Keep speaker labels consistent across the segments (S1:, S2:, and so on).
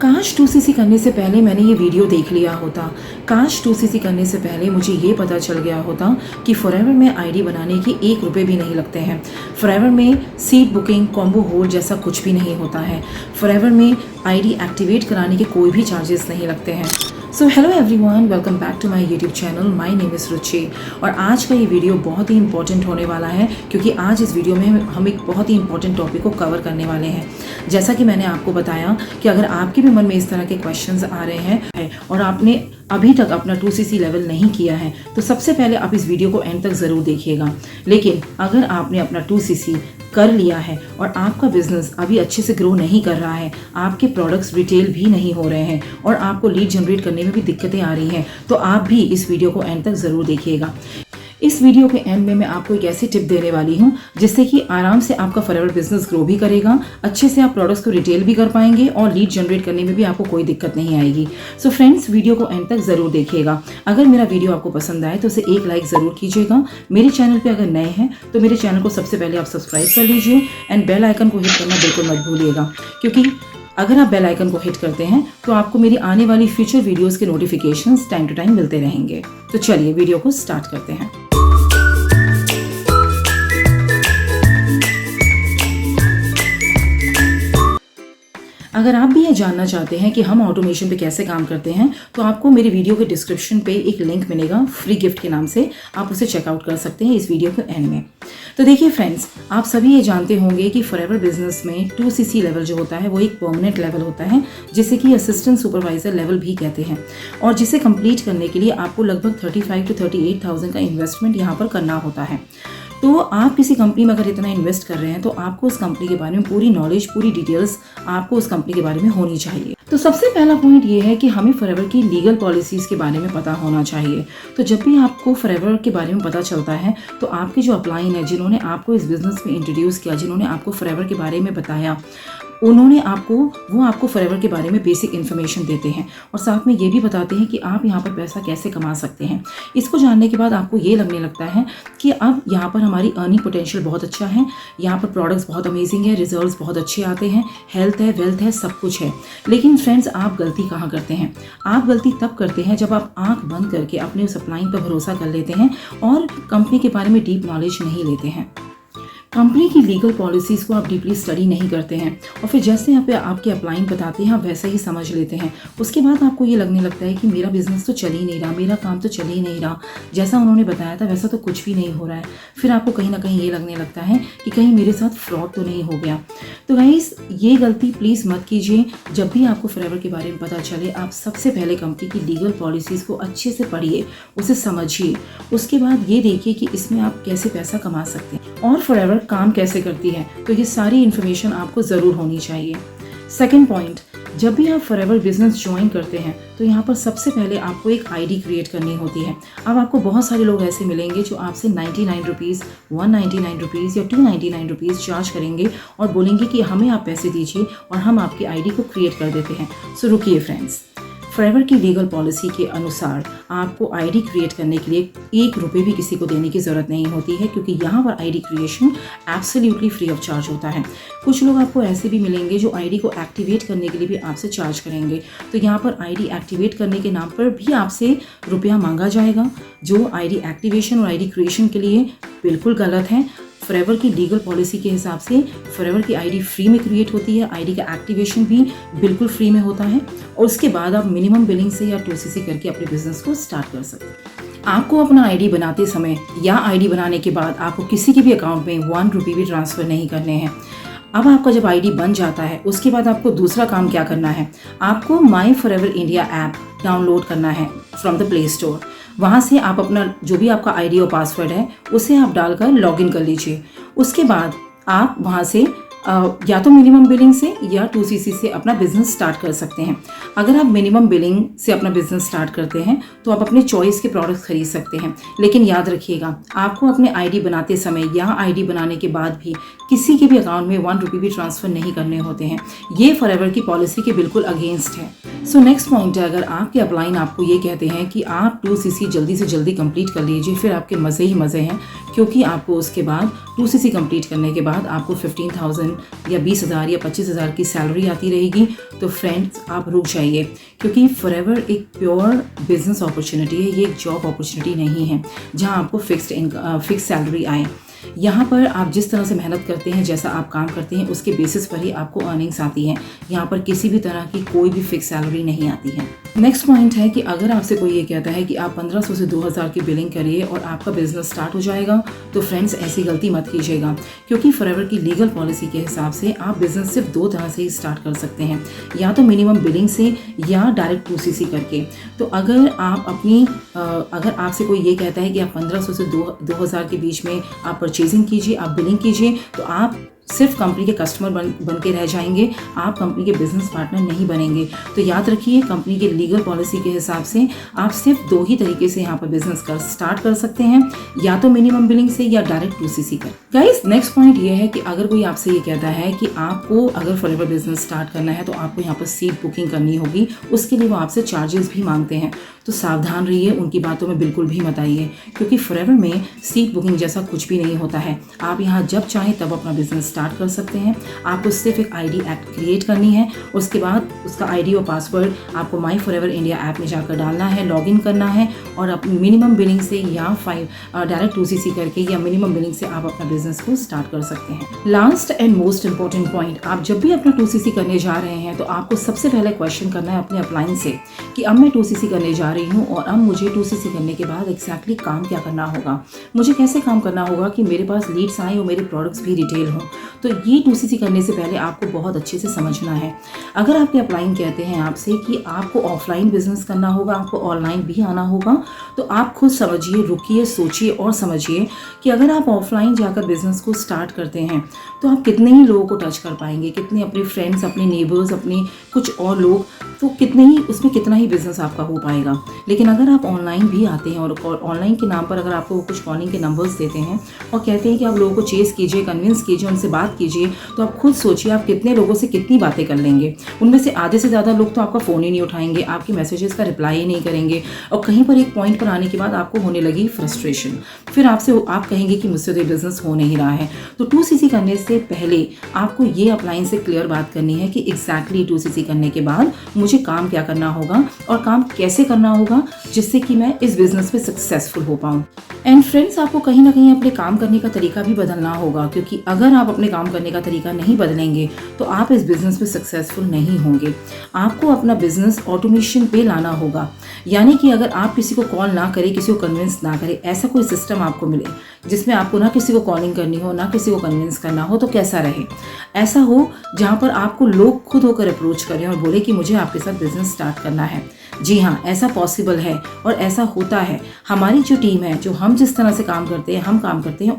S1: काश 2cc करने से पहले मैंने ये वीडियो देख लिया होता। काश 2cc करने से पहले मुझे ये पता चल गया होता कि फॉरएवर में आईडी बनाने के 1 रुपये भी नहीं लगते हैं। फॉरएवर में सीट बुकिंग, कॉम्बो होल्ड जैसा कुछ भी नहीं होता है। फॉरएवर में आईडी एक्टिवेट कराने के कोई भी चार्जेस नहीं लगते हैं। So hello everyone, welcome back to my YouTube channel. My name is Ruchi और आज का ये वीडियो बहुत ही इंपॉर्टेंट होने वाला है क्योंकि आज इस वीडियो में हम एक बहुत ही इंपॉर्टेंट टॉपिक को कवर करने वाले हैं। जैसा कि मैंने आपको बताया कि अगर आपके भी मन में इस तरह के क्वेश्चंस आ रहे हैं और आपने अभी तक अपना 2cc लेवल नहीं किया है तो सबसे पहले आप इस वीडियो को एंड तक ज़रूर देखिएगा। लेकिन अगर आपने अपना 2cc कर लिया है और आपका बिजनेस अभी अच्छे से ग्रो नहीं कर रहा है, आपके प्रोडक्ट्स रिटेल भी नहीं हो रहे हैं और आपको लीड जनरेट करने में भी दिक्कतें आ रही हैं, तो आप भी इस वीडियो को एंड तक ज़रूर देखिएगा। इस वीडियो के एंड में मैं आपको एक ऐसी टिप देने वाली हूँ जिससे कि आराम से आपका फॉरएवर बिजनेस ग्रो भी करेगा, अच्छे से आप प्रोडक्ट्स को रिटेल भी कर पाएंगे और लीड जनरेट करने में भी आपको कोई दिक्कत नहीं आएगी। सो फ्रेंड्स, वीडियो को एंड तक ज़रूर देखिएगा। अगर मेरा वीडियो आपको पसंद आए तो उसे एक लाइक ज़रूर कीजिएगा। मेरे चैनल पर अगर नए हैं तो मेरे चैनल को सबसे पहले आप सब्सक्राइब कर लीजिए एंड बेल आइकन को हिट करना बिल्कुल मत भूलिएगा, क्योंकि अगर आप बेल आइकन को हिट करते हैं तो आपको मेरी आने वाली फ्यूचर वीडियोस के नोटिफिकेशंस टाइम टू टाइम मिलते रहेंगे। तो चलिए वीडियो को स्टार्ट करते हैं। अगर आप भी ये जानना चाहते हैं कि हम ऑटोमेशन पे कैसे काम करते हैं तो आपको मेरे वीडियो के डिस्क्रिप्शन पे एक लिंक मिलेगा फ्री गिफ्ट के नाम से, आप उसे चेकआउट कर सकते हैं इस वीडियो के एंड में। तो देखिए फ्रेंड्स, आप सभी ये जानते होंगे कि फॉरएवर बिजनेस में 2cc लेवल जो होता है वो एक परमानेंट लेवल होता है जिसे कि असिस्टेंट सुपरवाइजर लेवल भी कहते हैं और जिसे कंप्लीट करने के लिए आपको लगभग 35,000 to 38,000 का इन्वेस्टमेंट यहाँ पर करना होता है। तो आप किसी कंपनी में अगर इतना इन्वेस्ट कर रहे हैं तो आपको उस कंपनी के बारे में पूरी नॉलेज, पूरी डिटेल्स आपको उस कंपनी के बारे में होनी चाहिए। तो सबसे पहला पॉइंट ये है कि हमें फॉरएवर की लीगल पॉलिसीज़ के बारे में पता होना चाहिए। तो जब भी आपको फॉरएवर के बारे में पता चलता है तो आपके जो अपलाइन है, जिन्होंने आपको इस बिज़नेस में इंट्रोड्यूस किया, जिन्होंने आपको फॉरएवर के बारे में बताया, वो आपको फॉरएवर के बारे में बेसिक इन्फॉर्मेशन देते हैं और साथ में ये भी बताते हैं कि आप यहाँ पर पैसा कैसे कमा सकते हैं। इसको जानने के बाद आपको ये लगने लगता है कि अब यहाँ पर हमारी अर्निंग पोटेंशियल बहुत अच्छा है, यहाँ पर प्रोडक्ट्स बहुत अमेजिंग है, रिजल्ट्स बहुत अच्छे आते हैं, हेल्थ है, वेल्थ है, सब कुछ है। लेकिन फ्रेंड्स, आप गलती कहाँ करते हैं? आप गलती तब करते हैं जब आप आँख बंद करके अपने उस अपलाइन पर भरोसा कर लेते हैं और कंपनी के बारे में डीप नॉलेज नहीं लेते हैं। कंपनी की लीगल पॉलिसीज़ को आप डीपली स्टडी नहीं करते हैं और फिर जैसे यहाँ पे आपके अपलाइन बताते हैं आप वैसा ही समझ लेते हैं। उसके बाद आपको ये लगने लगता है कि मेरा बिजनेस तो चल ही नहीं रहा, मेरा काम तो चल ही नहीं रहा, जैसा उन्होंने बताया था वैसा तो कुछ भी नहीं हो रहा है। फिर आपको कहीं ना कहीं ये लगने लगता है कि कहीं मेरे साथ फ्रॉड तो नहीं हो गया। तो गाइस, ये गलती प्लीज़ मत कीजिए। जब भी आपको फॉरएवर के बारे में पता चले, आप सबसे पहले कंपनी की लीगल पॉलिसीज़ को अच्छे से पढ़िए, उसे समझिए। उसके बाद ये देखिए कि इसमें आप कैसे पैसा कमा सकते हैं और फॉरएवर काम कैसे करती है। तो ये सारी इन्फॉर्मेशन आपको ज़रूर होनी चाहिए। सेकंड पॉइंट, जब भी आप फॉरएवर बिजनेस ज्वाइन करते हैं तो यहाँ पर सबसे पहले आपको एक आईडी क्रिएट करनी होती है। अब आपको बहुत सारे लोग ऐसे मिलेंगे जो आपसे 99 रुपीज़, 199 रुपीज़ या 299 रुपीज़ चार्ज करेंगे और बोलेंगे कि हमें आप पैसे दीजिए और हम आपकी आईडी को क्रिएट कर देते हैं। सो रुकिए फ्रेंड्स, फॉरएवर की लीगल पॉलिसी के अनुसार आपको आईडी क्रिएट करने के लिए 1 रुपये भी किसी को देने की ज़रूरत नहीं होती है, क्योंकि यहाँ पर ID creation absolutely free of charge होता है। कुछ लोग आपको ऐसे भी मिलेंगे जो आईडी को एक्टिवेट करने के लिए भी आपसे चार्ज करेंगे। तो यहाँ पर आईडी एक्टिवेट करने के नाम पर भी आपसे रुपया मांगा जाएगा, जो आईडी एक्टिवेशन और आईडी क्रिएशन के लिए बिल्कुल गलत है। फॉरएवर की लीगल पॉलिसी के हिसाब से फॉरएवर की आईडी फ्री में क्रिएट होती है, आईडी का एक्टिवेशन भी बिल्कुल फ्री में होता है और उसके बाद आप मिनिमम बिलिंग से या 2cc करके अपने बिजनेस को स्टार्ट कर सकते हैं। आपको अपना आईडी बनाते समय या आईडी बनाने के बाद आपको किसी के भी अकाउंट में 1 रुपये भी ट्रांसफ़र नहीं करने हैं। अब आपका जब आईडी बन जाता है उसके बाद आपको दूसरा काम क्या करना है? आपको माई फॉरएवर इंडिया ऐप डाउनलोड करना है फ्रॉम द प्ले स्टोर। वहाँ से आप अपना जो भी आपका आईडी और पासवर्ड है उसे आप डालकर लॉगिन कर लीजिए। उसके बाद आप वहाँ से या तो मिनिमम बिलिंग से या 2cc से अपना बिजनेस स्टार्ट कर सकते हैं। अगर आप मिनिमम बिलिंग से अपना बिजनेस स्टार्ट करते हैं तो आप अपने चॉइस के प्रोडक्ट्स खरीद सकते हैं। लेकिन याद रखिएगा, आपको अपने आईडी बनाते समय या आईडी बनाने के बाद भी किसी के भी अकाउंट में 1 रुपये भी ट्रांसफ़र नहीं करने होते हैं। ये फॉरएवर की पॉलिसी के बिल्कुल अगेंस्ट है। सो नेक्स्ट पॉइंट है, अगर आपके अपलाइन आपको ये कहते हैं कि आप 2cc जल्दी से जल्दी कंप्लीट कर लीजिए, फिर आपके मज़े ही मज़े हैं, क्योंकि आपको उसके बाद 2cc कंप्लीट करने के बाद आपको 15,000 या 20,000 या 25,000 की सैलरी आती रहेगी, तो फ्रेंड्स आप रुक जाइए, क्योंकि फॉरएवर एक प्योर बिजनेस अपॉर्चुनिटी है, ये एक जॉब अपॉर्चुनिटी नहीं है जहाँ आपको फिक्स सैलरी आए। यहाँ पर आप जिस तरह से मेहनत करते हैं, जैसा आप काम करते हैं, उसके बेसिस पर ही आपको अर्निंग्स आती हैं। यहाँ पर किसी भी तरह की कोई भी फिक्स सैलरी नहीं आती है। नेक्स्ट पॉइंट है कि अगर आपसे कोई ये कहता है कि आप 1500 से 2000 की बिलिंग करिए और आपका बिजनेस स्टार्ट हो जाएगा, तो फ्रेंड्स ऐसी गलती मत कीजिएगा, क्योंकि फॉरएवर की लीगल पॉलिसी के हिसाब से आप बिजनेस सिर्फ 2 तरह से ही स्टार्ट कर सकते हैं, या तो मिनिमम बिलिंग से या डायरेक्ट 2cc करके। तो अगर आपसे कोई ये कहता है कि आप 1500 से 2000 के बीच में आप परचेजिंग कीजिए, आप बिलिंग कीजिए, तो आप सिर्फ कंपनी के कस्टमर बन के रह जाएंगे, आप कंपनी के बिजनेस पार्टनर नहीं बनेंगे। तो याद रखिए, कंपनी के लीगल पॉलिसी के हिसाब से आप सिर्फ 2 ही तरीके से यहाँ पर बिजनेस स्टार्ट कर सकते हैं, या तो मिनिमम बिलिंग से या डायरेक्ट 2cc कर। गाइस, नेक्स्ट पॉइंट ये है कि अगर कोई आपसे ये कहता है कि आपको अगर फॉरएवर बिजनेस स्टार्ट करना है तो आपको यहाँ पर सीट बुकिंग करनी होगी, उसके लिए वो आपसे चार्जेस भी मांगते हैं, तो सावधान रहिए, उनकी बातों में बिल्कुल भी मत आइए, क्योंकि फॉरएवर में सीट बुकिंग जैसा कुछ भी नहीं होता है। आप यहाँ जब चाहें तब अपना बिजनेस स्टार्ट कर सकते हैं। आपको सिर्फ एक आईडी एक्ट क्रिएट करनी है, उसके बाद उसका आईडी और पासवर्ड आपको माई फॉरएवर इंडिया ऐप में जाकर डालना है, लॉगिन करना है, और अपनी मिनिमम बिलिंग से या डायरेक्ट 2cc करके या मिनिमम बिलिंग से आप अपना बिजनेस को स्टार्ट कर सकते हैं। Last and most important point, आप जब भी अपना 2cc करने जा रहे हैं तो आपको सबसे पहले क्वेश्चन करना है अपने अपलाइन से कि अब मैं 2cc करने जा रही हूँ और अब मुझे 2cc करने के बाद एग्जैक्टली काम क्या करना होगा, मुझे कैसे काम करना होगा कि मेरे पास लीड्स आए और मेरे प्रोडक्ट्स भी रिटेल हों। तो ये 2cc करने से पहले आपको बहुत अच्छे से समझना है। अगर आपके अपलाइन कहते हैं आपसे कि आपको ऑफलाइन बिजनेस करना होगा, आपको ऑनलाइन भी आना होगा, तो आप खुद समझिए, रुकिए, सोचिए और समझिए कि अगर आप ऑफलाइन जाकर बिजनेस को स्टार्ट करते हैं तो आप कितने ही लोगों को टच कर पाएंगे, कितने अपने फ्रेंड्स, अपने नेबर्स, अपने कुछ और लोग, तो कितना ही बिजनेस आपका हो पाएगा। लेकिन अगर आप ऑनलाइन भी आते हैं और ऑनलाइन के नाम पर अगर आपको कुछ कॉलिंग के नंबर्स देते हैं और कहते हैं कि आप लोगों को चेस कीजिए, कन्विंस कीजिए, उनसे बात कीजिए, तो आप खुद सोचिए आप कितने लोगों से कितनी बातें कर लेंगे। उनमें से आधे से ज़्यादा लोग तो आपका फ़ोन ही नहीं उठाएंगे, आपके मैसेजेस का रिप्लाई ही नहीं करेंगे, और कहीं पर एक पॉइंट पर आने के बाद आपको होने लगी फ्रस्ट्रेशन, फिर आप कहेंगे कि मुझसे तो ये बिजनेस हो नहीं रहा है। तो 2cc करने से पहले आपको ये अपलाइन से क्लियर बात करनी है कि एग्जैक्टली 2cc करने के बाद मुझे काम क्या करना होगा और काम कैसे करना होगा, जिससे कि मैं इस बिजनेस में सक्सेसफुल हो पाऊँ। एंड फ्रेंड्स, आपको कहीं ना कहीं अपने काम करने का तरीका भी बदलना होगा, क्योंकि अगर आप अपने काम करने का तरीका नहीं बदलेंगे तो आप इस बिजनेस में सक्सेसफुल नहीं होंगे। आपको अपना बिजनेस ऑटोमेशन पे लाना होगा, यानी कि अगर आप किसी को कॉल ना करें, किसी को कन्विंस ना करें, ऐसा कोई सिस्टम आपको मिले जिसमें आपको ना किसी को कॉलिंग करनी हो, ना किसी को कन्विंस करना हो, तो कैसा रहे? ऐसा हो जहाँ पर आपको लोग खुद होकर अप्रोच करें और बोले कि मुझे आपके साथ बिजनेस स्टार्ट करना है। जी हाँ, ऐसा पॉसिबल है और ऐसा होता है। हमारी जो टीम है, जो हम जिस तरह से काम करते हैं, हम काम करते हैं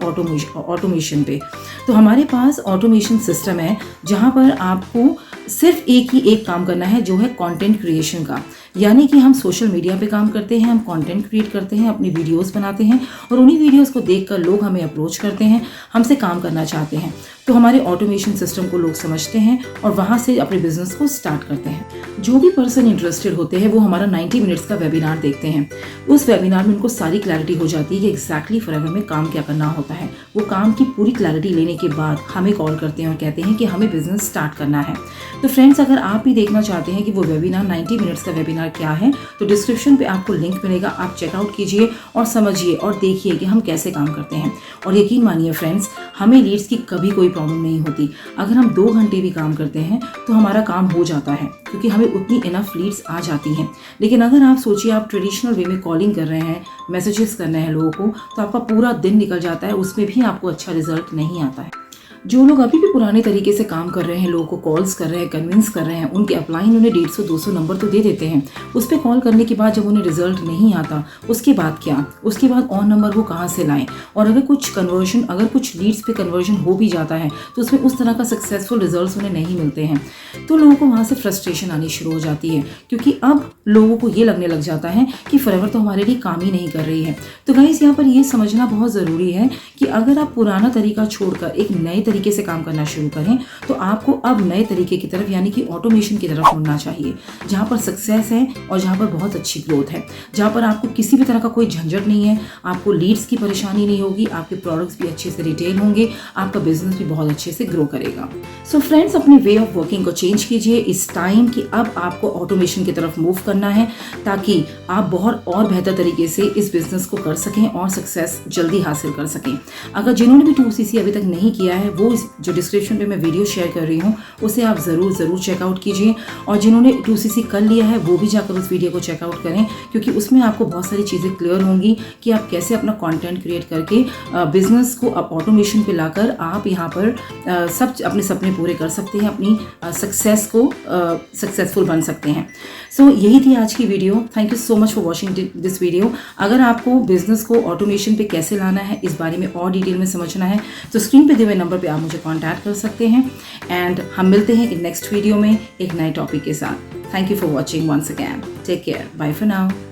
S1: ऑटोमेशन पे। तो हमारे पास ऑटोमेशन सिस्टम है जहाँ पर आपको सिर्फ एक काम करना है, जो है कंटेंट क्रिएशन का। यानी कि हम सोशल मीडिया पे काम करते हैं, हम कंटेंट क्रिएट करते हैं, अपनी वीडियोस बनाते हैं और उन्हीं वीडियोस को देखकर लोग हमें अप्रोच करते हैं, हमसे काम करना चाहते हैं। तो हमारे ऑटोमेशन सिस्टम को लोग समझते हैं और वहाँ से अपने बिजनेस को स्टार्ट करते हैं। जो भी पर्सन इंटरेस्टेड होते हैं वो हमारा 90 मिनट्स का वेबिनार देखते हैं। उस वेबिनार में उनको सारी क्लैरिटी हो जाती है कि एग्जैक्टली फॉरएवर में काम क्या करना होता है। वो काम की पूरी क्लैरिटी लेने के बाद हमें कॉल करते हैं और कहते हैं कि हमें बिजनेस स्टार्ट करना है। तो फ्रेंड्स, अगर आप भी देखना चाहते हैं कि वो वेबिनार 90 मिनट्स का वेबिनार क्या है, तो डिस्क्रिप्शन पे आपको लिंक मिलेगा, आप चेकआउट कीजिए और समझिए और देखिए कि हम कैसे काम करते हैं। और यकीन मानिए फ्रेंड्स, हमें लीड्स की कभी कोई प्रॉब्लम नहीं होती। अगर हम 2 घंटे भी काम करते हैं तो हमारा काम हो जाता है, क्योंकि हमें उतनी इनफ लीड्स आ जाती हैं। लेकिन अगर आप सोचिए आप ट्रेडिशनल वे में कॉलिंग कर रहे हैं, मैसेजेस कर रहे हैं लोगों को, तो आपका पूरा दिन निकल जाता है, उसमें भी आपको अच्छा रिजल्ट नहीं आता है। जो लोग अभी भी पुराने तरीके से काम कर रहे हैं, लोगों को कॉल्स कर रहे हैं, कन्विंस कर रहे हैं, उनके अपलाइन उन्हें 150-200 नंबर तो दे देते हैं। उस पर कॉल करने के बाद जब उन्हें रिजल्ट नहीं आता, उसके बाद क्या? उसके बाद ऑन नंबर वो कहाँ से लाएं? और अगर कुछ लीड्स पे कन्वर्जन हो भी जाता है तो उसमें उस तरह का सक्सेसफुल रिजल्ट्स उन्हें नहीं मिलते हैं, तो लोगों को वहाँ से फ्रस्ट्रेशन आनी शुरू हो जाती है, क्योंकि अब लोगों को ये लगने लग जाता है कि फॉरएवर तो हमारे लिए काम ही नहीं कर रही है। तो गाइस, यहाँ पर ये समझना बहुत ज़रूरी है कि अगर आप पुराना तरीका छोड़कर एक नए तरीके से काम करना शुरू करें तो आपको अब नए तरीके की तरफ यानी कि ऑटोमेशन की तरफ मुड़ना चाहिए, जहाँ पर सक्सेस है और जहाँ पर बहुत अच्छी ग्रोथ है, जहाँ पर आपको किसी भी तरह का कोई झंझट नहीं है, आपको लीड्स की परेशानी नहीं होगी, आपके प्रोडक्ट्स भी अच्छे से रिटेल होंगे, आपका बिजनेस भी बहुत अच्छे से ग्रो करेगा। सो फ्रेंड्स, अपनी वे ऑफ वर्किंग को चेंज कीजिए इस टाइम कि अब आपको ऑटोमेशन की तरफ मूव करना है, ताकि आप बहुत और बेहतर तरीके से इस बिजनेस को कर सकें और सक्सेस जल्दी हासिल कर सकें। अगर जिन्होंने भी 2CC अभी तक नहीं किया है, वो जो डिस्क्रिप्शन पे मैं वीडियो शेयर कर रही हूँ उसे आप ज़रूर चेकआउट कीजिए, और जिन्होंने 2CC कर लिया है वो भी जाकर उस वीडियो को चेकआउट करें, क्योंकि उसमें आपको बहुत सारी चीज़ें क्लियर होंगी कि आप कैसे अपना कंटेंट क्रिएट करके बिजनेस को अब ऑटोमेशन पे लाकर आप यहाँ पर सब अपने सपने पूरे कर सकते हैं, अपनी सक्सेस को सक्सेसफुल बन सकते हैं। सो यही थी आज की video. Thank you so much for watching this video. अगर आपको बिजनेस को ऑटोमेशन पे कैसे लाना है, इस बारे में और डिटेल में समझना है, तो स्क्रीन पे दिए हुए नंबर पे आप मुझे कांटेक्ट कर सकते हैं, एंड हम मिलते हैं एक नेक्स्ट वीडियो में एक नए टॉपिक के साथ। Thank you for watching once again. Take care, bye for now.